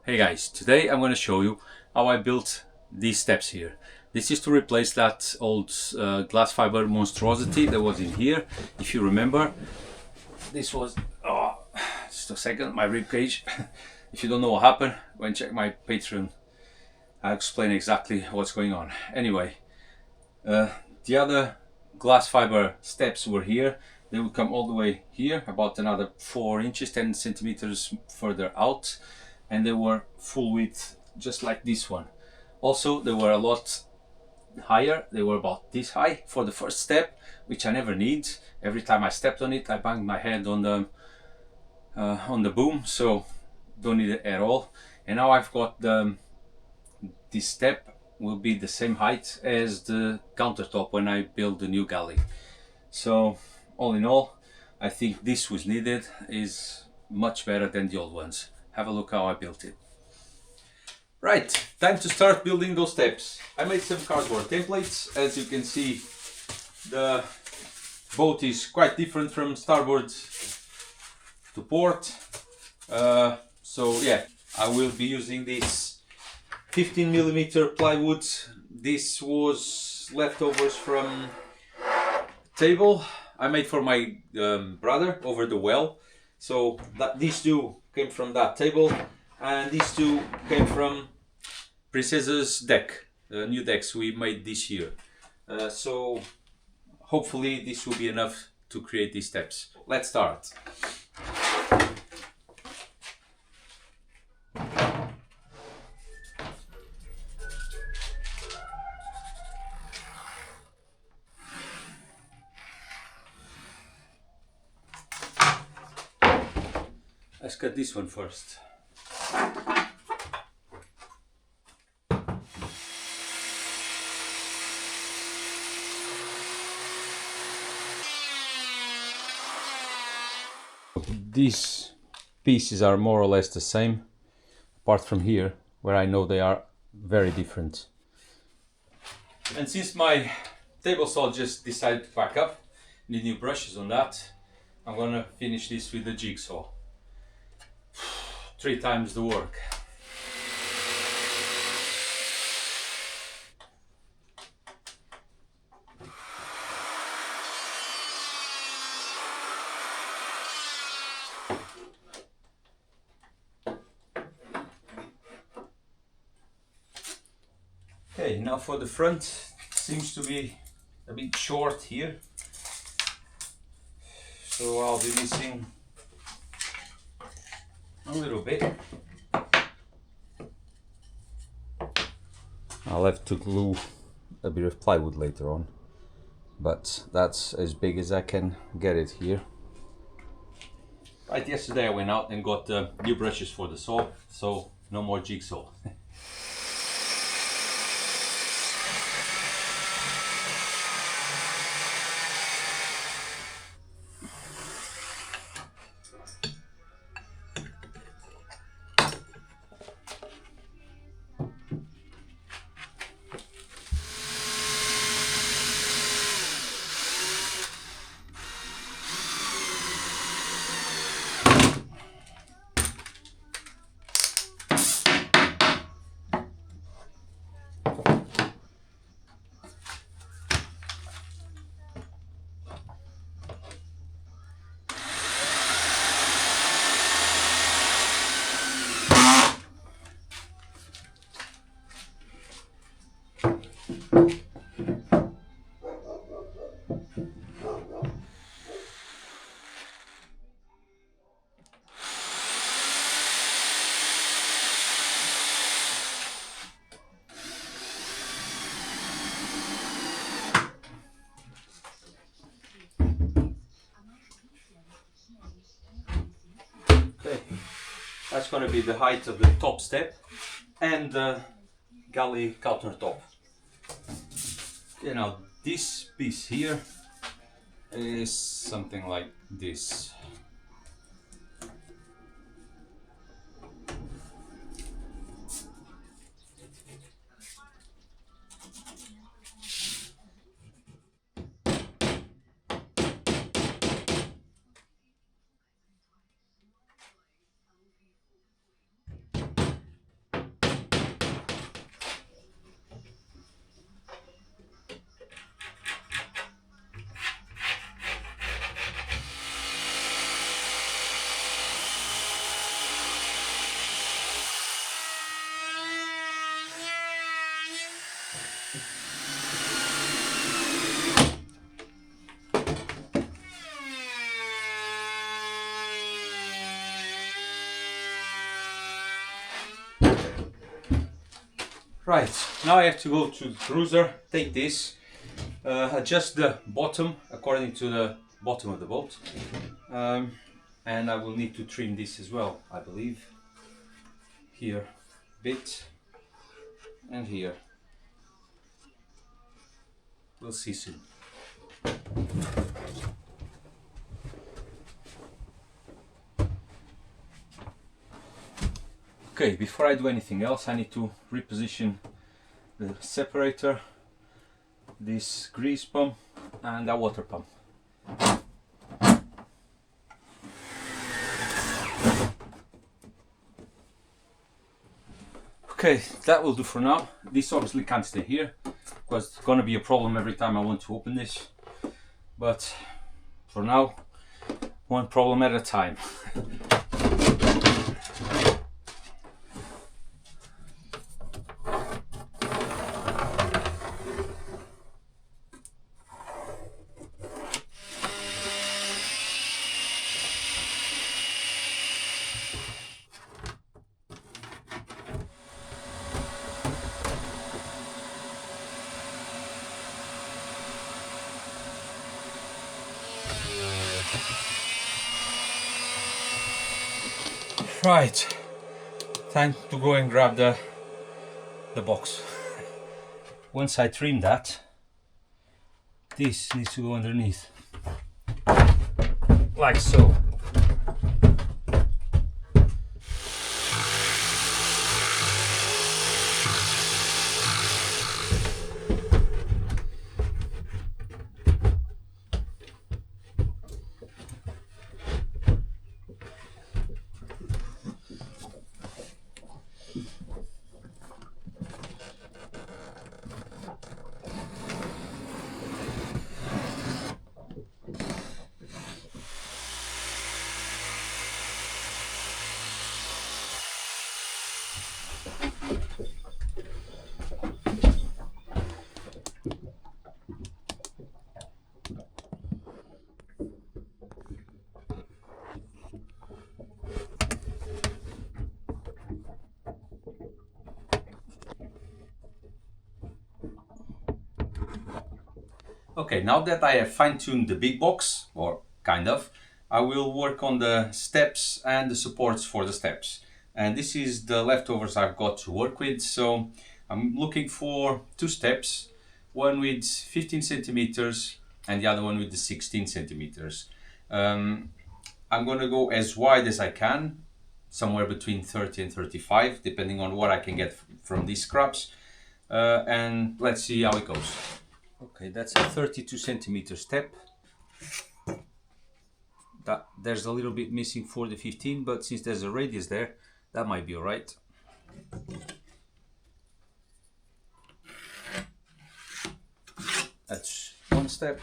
Hey guys, today I'm going to show you how I built these steps here. This is to replace that old glass fiber monstrosity that was in here. If you remember, this was, just a second, my rib cage. If you don't know what happened, go and check my Patreon. I'll explain exactly what's going on. Anyway, the other glass fiber steps were here. They would come all the way here, about another 4 inches, 10 centimeters further out, and they were full width, just like this one. Also, they were a lot higher. They were about this high for the first step, which I never need. Every time I stepped on it, I banged my head on the boom, so don't need it at all. And now I've got this step will be the same height as the countertop when I build the new galley. So all in all, I think this was needed, is much better than the old ones. Have a look how I built it. Right, time to start building those steps. I made some cardboard templates. As you can see, the boat is quite different from starboard to port. So yeah, I will be using this 15mm plywood. This was leftovers from table I made for my brother over the well. So these two came from that table, and these two came from Princess's deck, the new decks we made this year. So hopefully this will be enough to create these steps. Let's start. Let's cut this one first. These pieces are more or less the same, apart from here, where I know they are very different. And since my table saw just decided to pack up, need new brushes on that, I'm gonna finish this with the jigsaw. 3 times the work. Okay, now for the front, seems to be a bit short here, so I'll be missing a little bit. I'll have to glue a bit of plywood later on, but that's as big as I can get it here. Right, yesterday I went out and got new brushes for the saw, so no more jigsaw. Okay, that's going to be the height of the top step and the galley countertop. Okay, now this piece here is something like this. Right, now I have to go to the cruiser, take this, adjust the bottom according to the bottom of the boat, and I will need to trim this as well, I believe. Here a bit, and here. We'll see soon. Okay, before I do anything else, I need to reposition the separator, this grease pump and that water pump. Okay, that will do for now. This obviously can't stay here because it's going to be a problem every time I want to open this, but for now, one problem at a time. Right, time to go and grab the box. Once I trim that, this needs to go underneath, like so. Okay, now that I have fine-tuned the big box, or kind of, I will work on the steps and the supports for the steps. And this is the leftovers I've got to work with, so I'm looking for two steps, one with 15 centimeters and the other one with the 16 centimeters. I'm going to go as wide as I can, somewhere between 30 and 35, depending on what I can get from these scraps, and let's see how it goes. Okay, that's a 32 centimeter step. There's a little bit missing for the 15, but since there's a radius there, that might be all right. That's one step.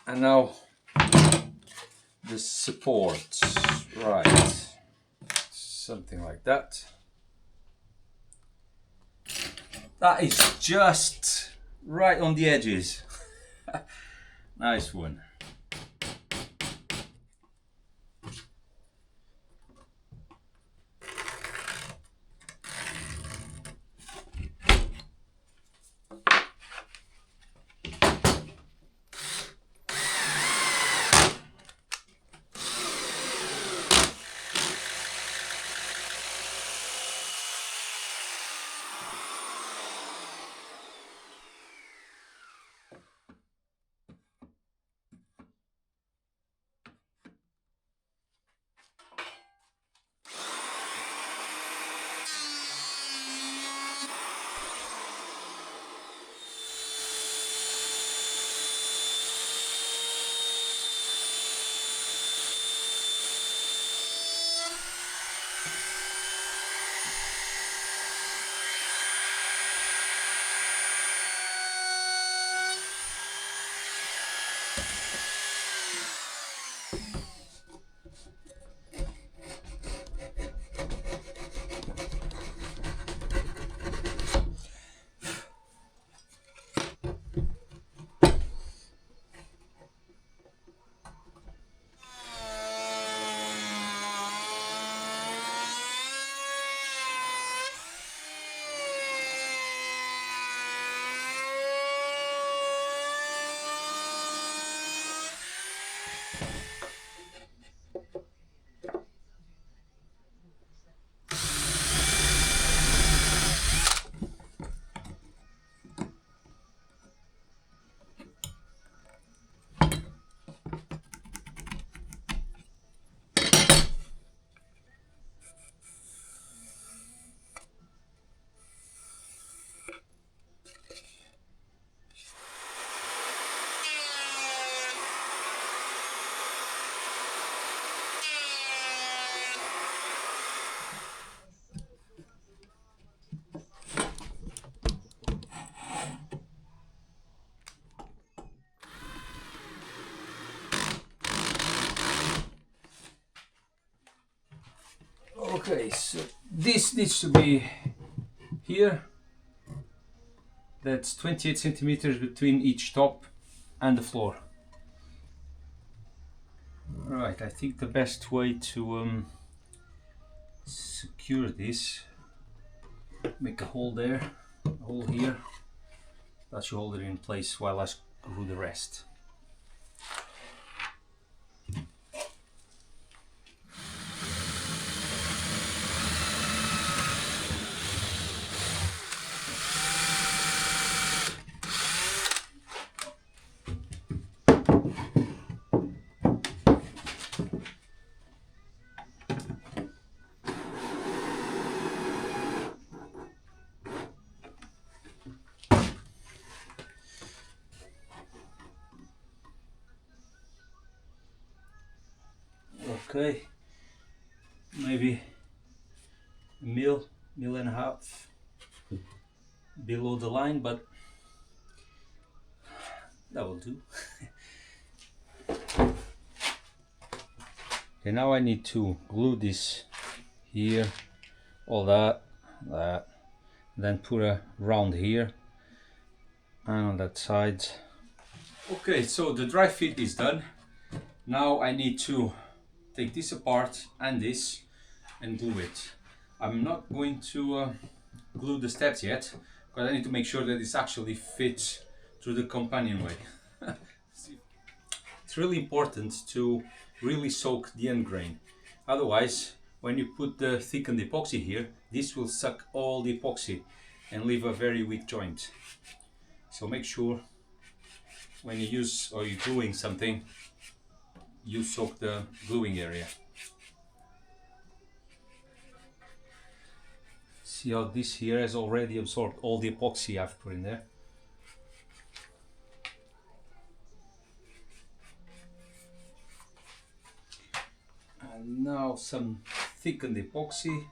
And now the supports, right, something like that. That is just right on the edges. Nice one. Okay, so this needs to be here. That's 28 centimeters between each top and the floor. Right, I think the best way to secure this, make a hole there, a hole here. That should hold it in place while I screw the rest. Okay, maybe a mil and a half below the line, but that will do. Okay, now I need to glue this here, all that, then put a round here and on that side. Okay, so the dry fit is done. Now I need to take this apart and this and glue it. I'm not going to glue the steps yet, because I need to make sure that this actually fits through the companionway. It's really important to really soak the end grain. Otherwise, when you put the thickened epoxy here, this will suck all the epoxy and leave a very weak joint. So make sure when you use or you're gluing something, you soak the gluing area. See how this here has already absorbed all the epoxy I've put in there. And now some thickened epoxy.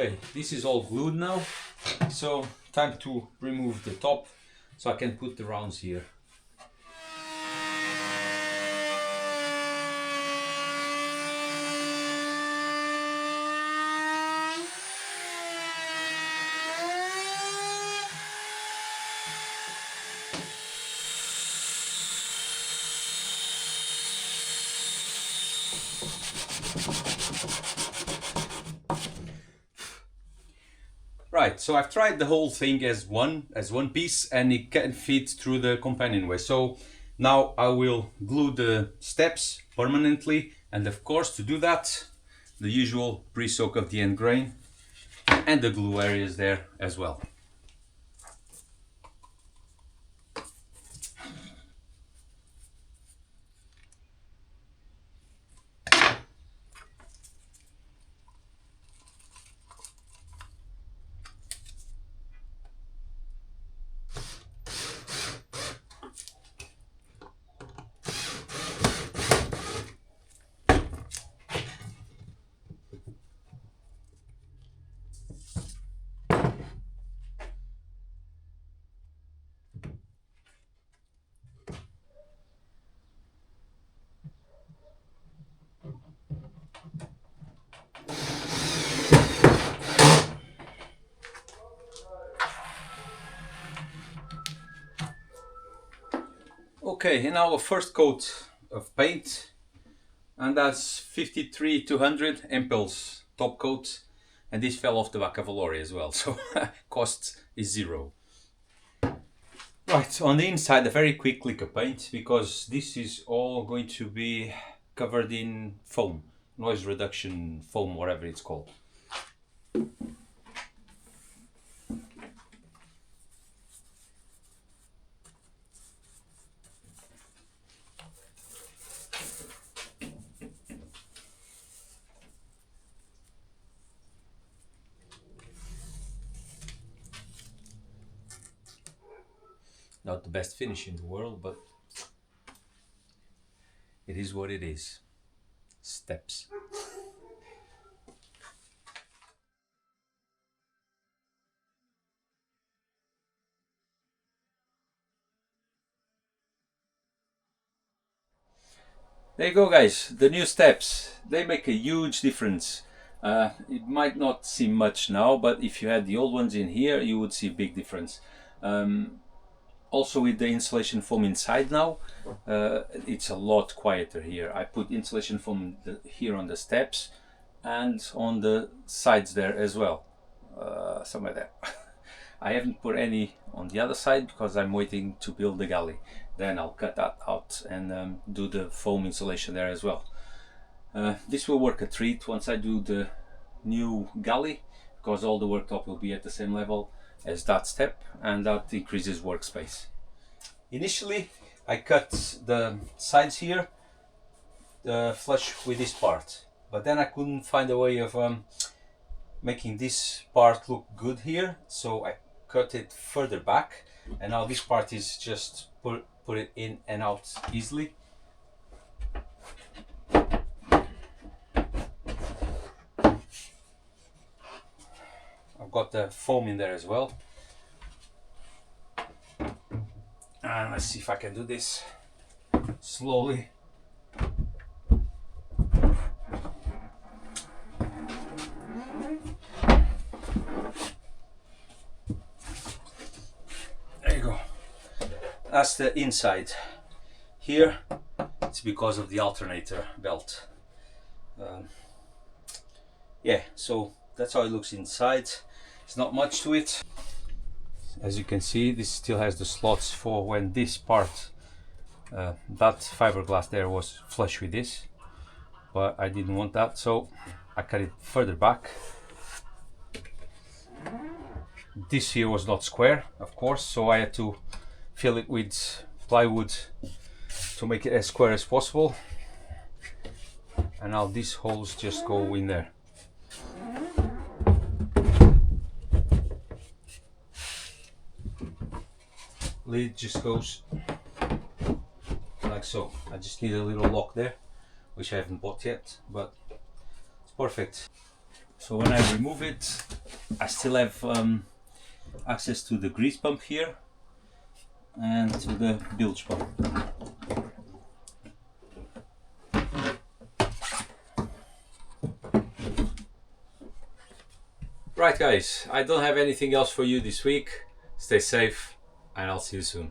Okay, this is all glued now, so time to remove the top so I can put the rounds here. Right, so I've tried the whole thing as one piece, and it can fit through the companionway. So now I will glue the steps permanently, and of course to do that, the usual pre-soak of the end grain and the glue areas there as well. Okay, and now a first coat of paint, and that's 53-200 impulse top coat, and this fell off the back of a lorry as well, so cost is zero. Right, on the inside a very quick lick of paint, because this is all going to be covered in foam, noise reduction foam, whatever it's called. Not the best finish in the world, but it is what it is. Steps. There you go, guys. The new steps, they make a huge difference. It might not seem much now, but if you had the old ones in here, you would see a big difference. Also with the insulation foam inside now, it's a lot quieter here. I put insulation foam here on the steps and on the sides there as well, somewhere there. I haven't put any on the other side because I'm waiting to build the galley. Then I'll cut that out and do the foam insulation there as well. This will work a treat once I do the new galley, because all the worktop will be at the same level as that step, and that increases workspace. Initially I cut the sides here flush with this part, but then I couldn't find a way of making this part look good here, so I cut it further back, and now this part is just put it in and out easily. I've got the foam in there as well, and let's see if I can do this slowly. There you go. That's the inside. Here it's because of the alternator belt. Yeah, so that's how it looks inside. It's not much to it. As you can see, this still has the slots for when this part, that fiberglass there, was flush with this, but I didn't want that, so I cut it further back. This here was not square, of course, so I had to fill it with plywood to make it as square as possible, and now these holes just go in there. Lid just goes like so. I just need a little lock there, which I haven't bought yet, but it's perfect. So when I remove it, I still have access to the grease pump here and to the bilge pump. Right guys, I don't have anything else for you this week. Stay safe and I'll see you soon.